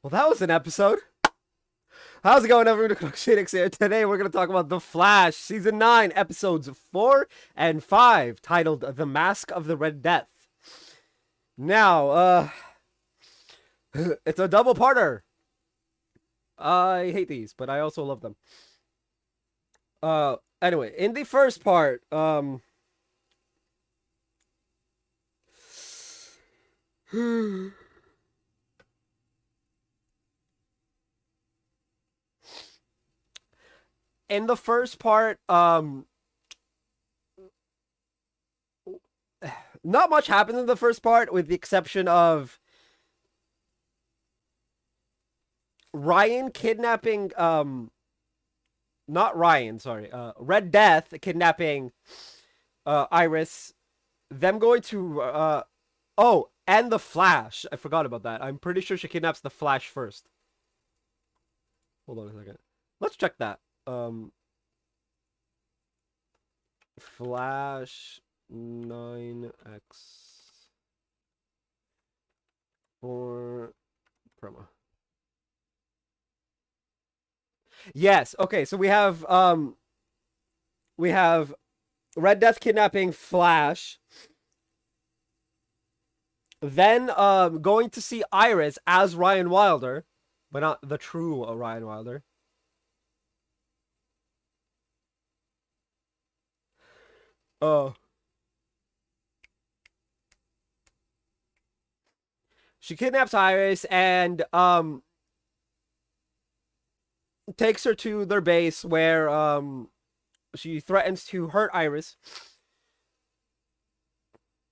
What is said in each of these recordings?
Well, that was an episode. How's it going, everyone? Phoenix here. Today, we're going to talk about The Flash, Season 9, Episodes 4 and 5, titled The Mask of the Red Death. Now, it's a double-parter. I hate these, but I also love them. Anyway, in the first part, in the first part, not much happens in the first part, with the exception of Ryan kidnapping, not Ryan, sorry, Red Death kidnapping, Iris, them going to, oh, and the Flash. I forgot about that. I'm pretty sure she kidnaps the Flash first. Hold on a second. Let's check that. Flash 9x 4 promo. Yes. Okay. So we have Red Death kidnapping Flash. Then going to see Iris as Ryan Wilder, but not the true Ryan Wilder. She kidnaps Iris and takes her to their base where she threatens to hurt Iris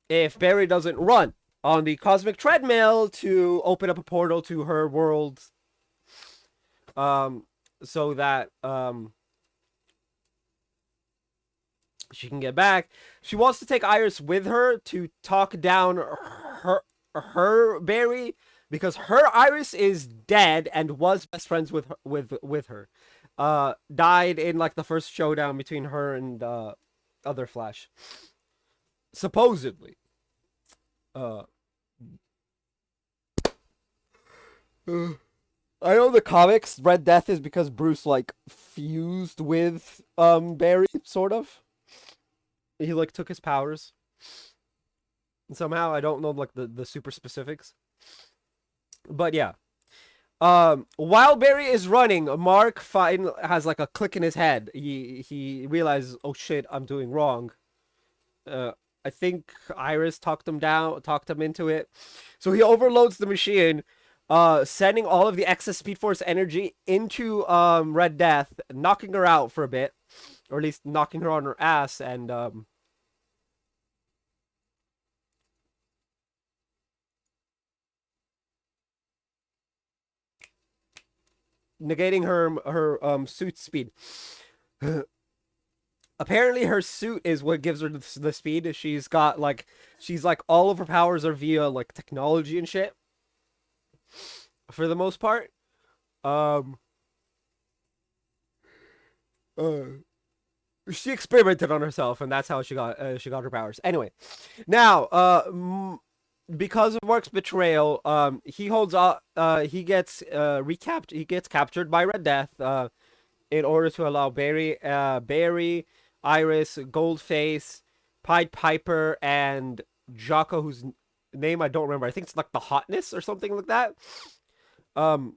if Barry doesn't run on the cosmic treadmill to open up a portal to her world, so that she can get back. She wants to take Iris with her to talk down her Barry, because her Iris is dead and was best friends with her. Died in like the first showdown between her and other Flash. Supposedly. I know the comics Red Death is because Bruce like fused with Barry, sort of. He like took his powers. And somehow I don't know like the super specifics. But yeah. While Barry is running, Mark has like a click in his head. He realizes, oh shit, I'm doing wrong. I think Iris talked him into it. So he overloads the machine, sending all of the excess Speed Force energy into Red Death, knocking her out for a bit, or at least knocking her on her ass, and negating her suit speed. Apparently her suit is what gives her the speed. She's like all of her powers are via like technology and shit for the most part. Um uh, she experimented on herself, and that's how she got her powers. Anyway, now because of Mark's betrayal, he gets captured by Red Death in order to allow Barry, Iris, Goldface, Pied Piper, and Jocko, whose name I don't remember. I think it's like the Hotness or something like that. Um,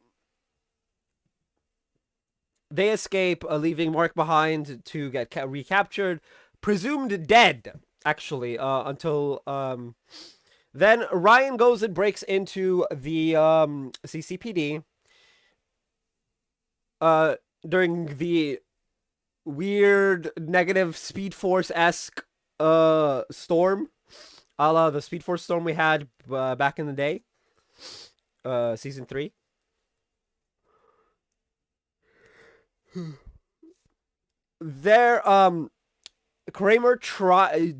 they escape, leaving Mark behind to get recaptured, presumed dead, actually, until then Ryan goes and breaks into the CCPD during the weird negative Speed Force-esque storm, a la the Speed Force storm we had back in the day, season 3. There, Kramer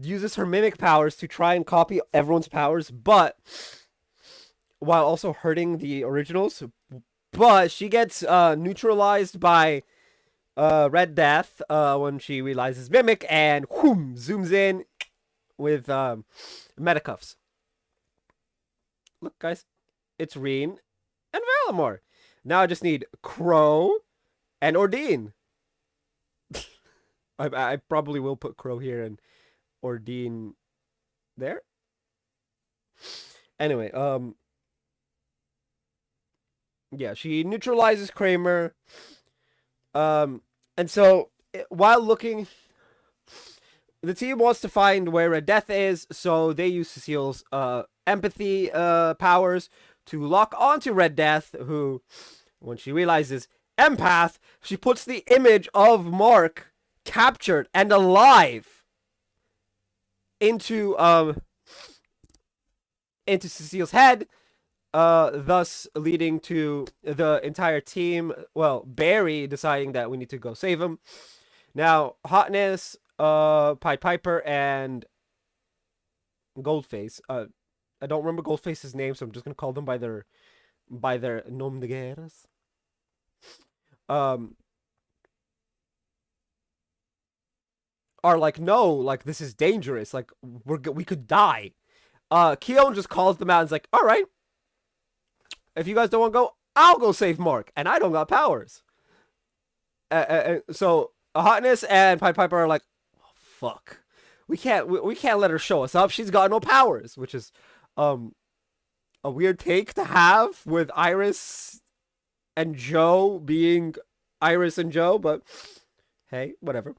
uses her mimic powers to try and copy everyone's powers, but while also hurting the originals. But she gets neutralized by Red Death when she realizes mimic, and whoom, zooms in with Metacuffs. Look, guys, it's Reen and Malamar. Now I just need Crow and Ordine. I probably will put Crow here and Ordine there. Anyway, yeah, she neutralizes Kramer. And so while looking, the team wants to find where Red Death is, so they use Cecile's empathy powers to lock onto Red Death, who, when she realizes empath, she puts the image of Mark captured and alive into Cecile's head, thus leading to the entire team, well, Barry deciding that we need to go save him. Now, Hotness, Pied Piper, and Goldface. I don't remember Goldface's name, so I'm just gonna call them by their nom de guerres. Are like, no, like this is dangerous. Like we could die. Keon just calls them out and's like, all right, if you guys don't want to go, I'll go save Mark, and I don't got powers. So Hotness and Pied Piper are like, oh, fuck, we can't let her show us up. She's got no powers, which is a weird take to have with Iris and Joe being Iris and Joe, but hey, whatever.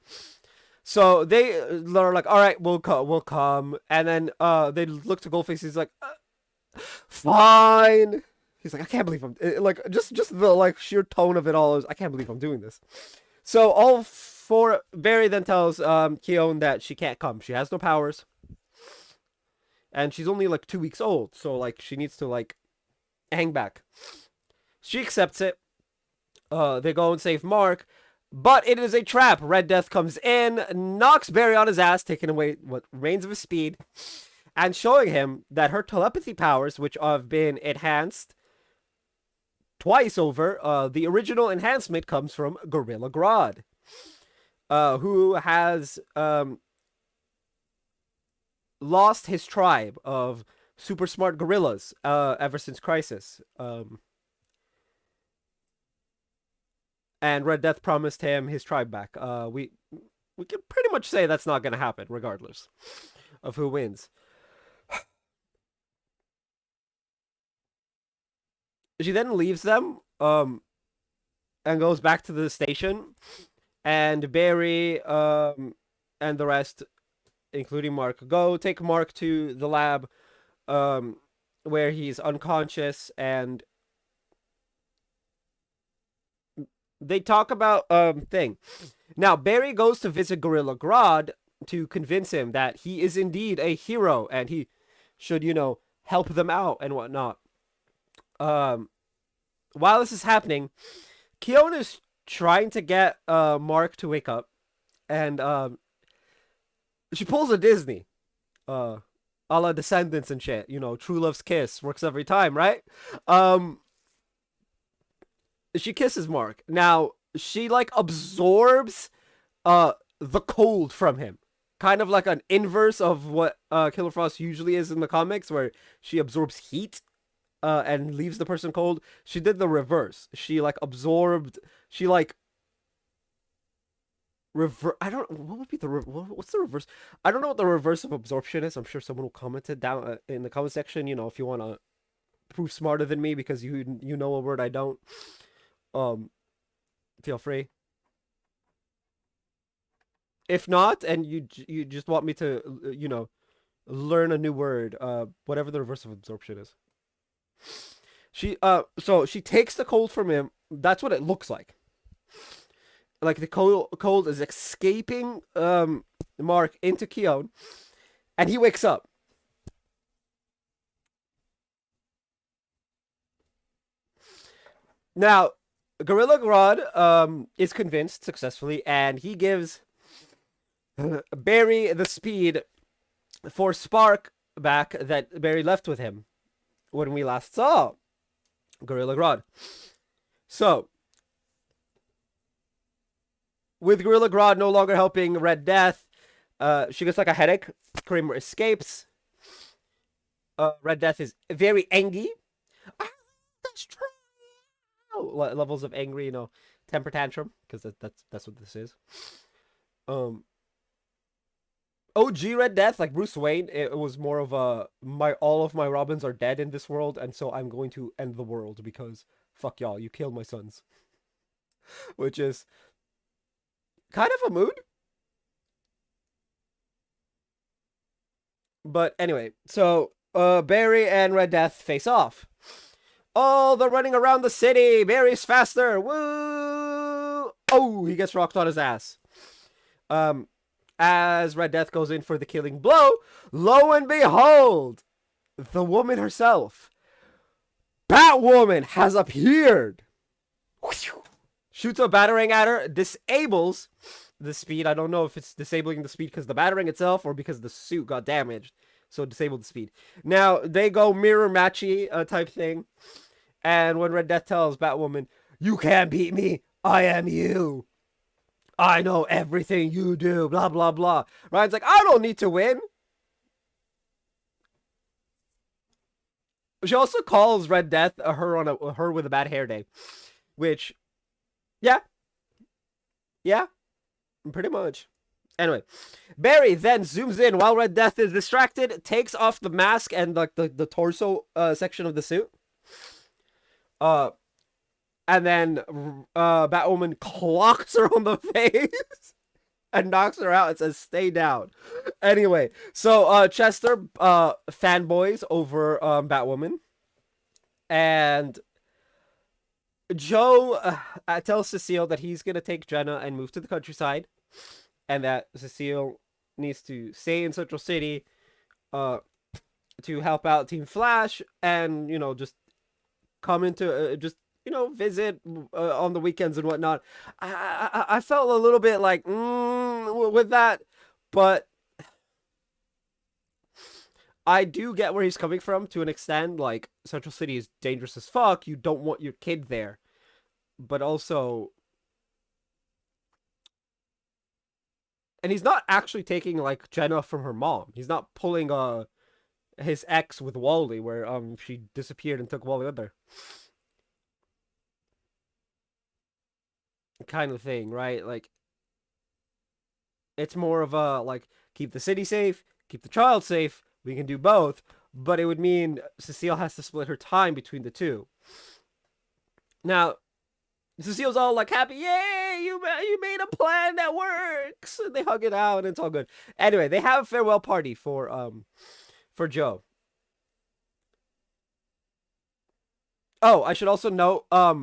So they're like, all right, we'll come, and then they look to Goldface. He's like, fine. He's like, I can't believe I'm like just the like sheer tone of it all is I can't believe I'm doing this. So all four Barry then tells Keon that she can't come. She has no powers. And she's only like 2 weeks old, so like she needs to like hang back. She accepts it. They go and save Mark, but it is a trap. Red Death comes in, knocks Barry on his ass, taking away what remains of his speed, and showing him that her telepathy powers, which have been enhanced twice over, the original enhancement comes from Gorilla Grodd, who has lost his tribe of super smart gorillas ever since Crisis. And Red Death promised him his tribe back. We can pretty much say that's not going to happen, regardless of who wins. She then leaves them and goes back to the station. And Barry and the rest, including Mark, go take Mark to the lab where he's unconscious, and they talk about thing. Now, Barry goes to visit Gorilla Grodd to convince him that he is indeed a hero and he should, help them out and whatnot. While this is happening, Keon is trying to get Mark to wake up, and she pulls a Disney, a la Descendants and shit. True love's kiss works every time, right? She kisses Mark. Now she like absorbs the cold from him, kind of like an inverse of what Killer Frost usually is in the comics, where she absorbs heat and leaves the person cold. She did the reverse. She like absorbed. She like I don't. What would be what's the reverse? I don't know what the reverse of absorption is. I'm sure someone will comment it down in the comment section. If you want to prove smarter than me because you know a word I don't. Feel free. If not, and you just want me to learn a new word, whatever the reverse of absorption is. So she takes the cold from him. That's what it looks like. Like the cold is escaping Mark into Keon, and he wakes up. Now, Gorilla Grodd is convinced successfully, and he gives Barry the speed for Spark back that Barry left with him when we last saw Gorilla Grodd. So, with Gorilla Grodd no longer helping Red Death, she gets like a headache. Kramer escapes. Red Death is very angry. That's true. levels of angry, temper tantrum, because that's what this is. Um, OG Red Death, like Bruce Wayne, it was more of a my all of my Robins are dead in this world, and so I'm going to end the world because fuck y'all, you killed my sons, which is kind of a mood. But anyway, so Barry and Red Death face off. Oh, they're running around the city. Barry's faster. Woo! Oh, he gets rocked on his ass. Um, as Red Death goes in for the killing blow, lo and behold, the woman herself, Batwoman, has appeared. Shoots a batarang at her, disables the speed. I don't know if it's disabling the speed because the batarang itself or because the suit got damaged. So disabled the speed. Now, they go mirror matchy type thing. And when Red Death tells Batwoman, you can't beat me, I am you. I know everything you do, blah, blah, blah. Ryan's like, I don't need to win. She also calls Red Death her with a bad hair day. Which, yeah. Yeah, pretty much. Anyway, Barry then zooms in while Red Death is distracted, takes off the mask and like the torso section of the suit. And then Batwoman clocks her on the face and knocks her out and says, "Stay down." Anyway, so Chester fanboys over Batwoman, and Joe tells Cecile that he's gonna take Jenna and move to the countryside, and that Cecile needs to stay in Central City, to help out Team Flash, and just come into just visit on the weekends and whatnot. I felt a little bit like with that, but I do get where he's coming from to an extent. Like, Central City is dangerous as fuck. You don't want your kid there, but also, and he's not actually taking like Jenna from her mom. He's not pulling his ex with Wally, where she disappeared and took Wally with her. Kind of thing, right? Like, it's more of a like, keep the city safe, keep the child safe. We can do both, but it would mean Cecile has to split her time between the two. Now, Cecile's all like happy, yay! You made a plan that works. And they hug it out, and it's all good. Anyway, they have a farewell party for Joe. Oh, I should also note a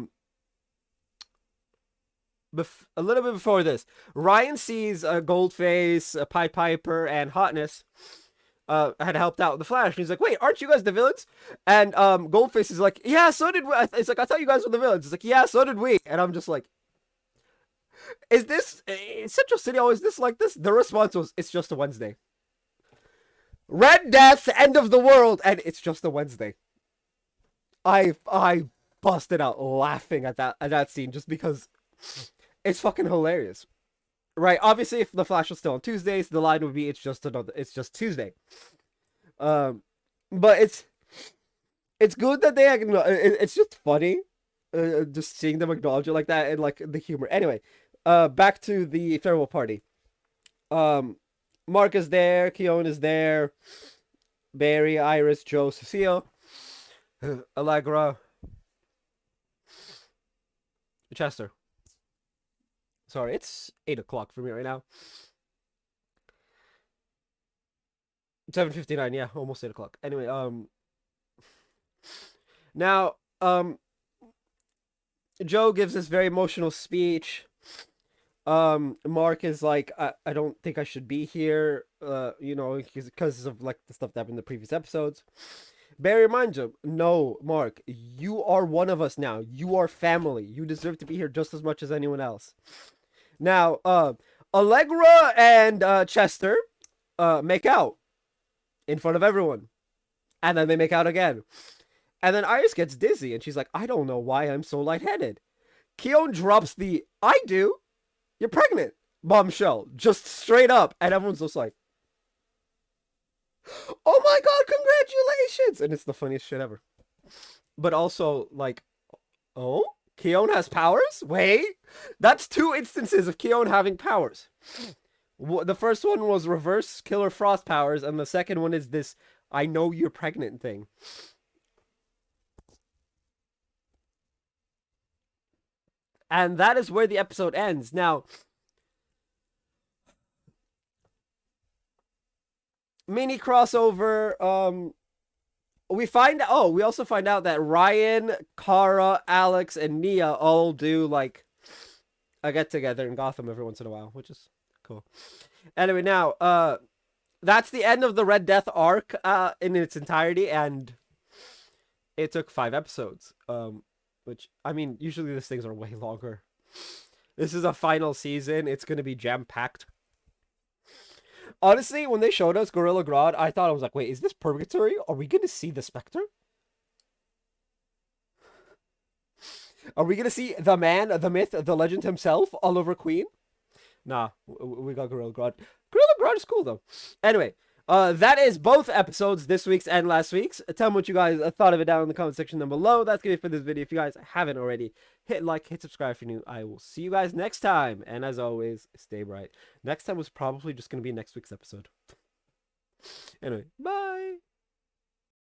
little bit before this, Ryan sees Goldface, Pied Piper, and Hotness had helped out with the Flash. And he's like, wait, aren't you guys the villains? And Goldface is like, yeah, so did we. It's like, I thought you guys were the villains. It's like, yeah, so did we. And I'm just like, is Central City always this like this? The response was, it's just a Wednesday. Red Death, end of the world, and it's just a Wednesday. I busted out laughing at that scene just because it's fucking hilarious. Right, obviously, if the Flash was still on Tuesdays, the line would be it's just Tuesday. But it's good that they it's just funny, just seeing them acknowledge it like that and like the humor. Anyway, back to the farewell party. Mark is there, Keone is there, Barry, Iris, Joe, Cecile, Allegra, Chester. Sorry, it's 8 o'clock for me right now. 7:59, yeah, almost 8 o'clock. Anyway, now, Joe gives this very emotional speech. Mark is like, I don't think I should be here, because of like the stuff that happened in the previous episodes. Barry reminds him, no, Mark, you are one of us now. You are family. You deserve to be here just as much as anyone else. Now, Allegra and Chester make out in front of everyone. And then they make out again. And then Iris gets dizzy and she's like, I don't know why I'm so lightheaded. Keone drops the, I do. You're pregnant. Bombshell. Just straight up. And everyone's just like, oh my god, congratulations. And it's the funniest shit ever. But also, like, Keone has powers? Wait, that's 2 instances of Keone having powers. The first one was reverse Killer Frost powers, and the second one is this I know you're pregnant thing. And that is where the episode ends. Now, mini crossover. We also find out that Ryan, Kara, Alex, and Nia all do like a get together in Gotham every once in a while, which is cool. Anyway, now that's the end of the Red Death arc in its entirety, and it took 5 episodes. Which I mean, usually these things are way longer. This is a final season. It's gonna be jam packed. Honestly, when they showed us Gorilla Grodd, I thought, I was like, wait, is this Purgatory? Are we gonna see the Spectre? Are we gonna see the man, the myth, the legend himself, Oliver Queen? Nah, we got Gorilla Grodd. Gorilla Grodd is cool though. Anyway, that is both episodes, this week's and last week's. Tell me what you guys thought of it down in the comment section down below. That's gonna be it for this video. If you guys haven't already, hit like, hit subscribe if you're new. I will see you guys next time. And as always, stay bright. Next time was probably just gonna be next week's episode. Anyway, bye.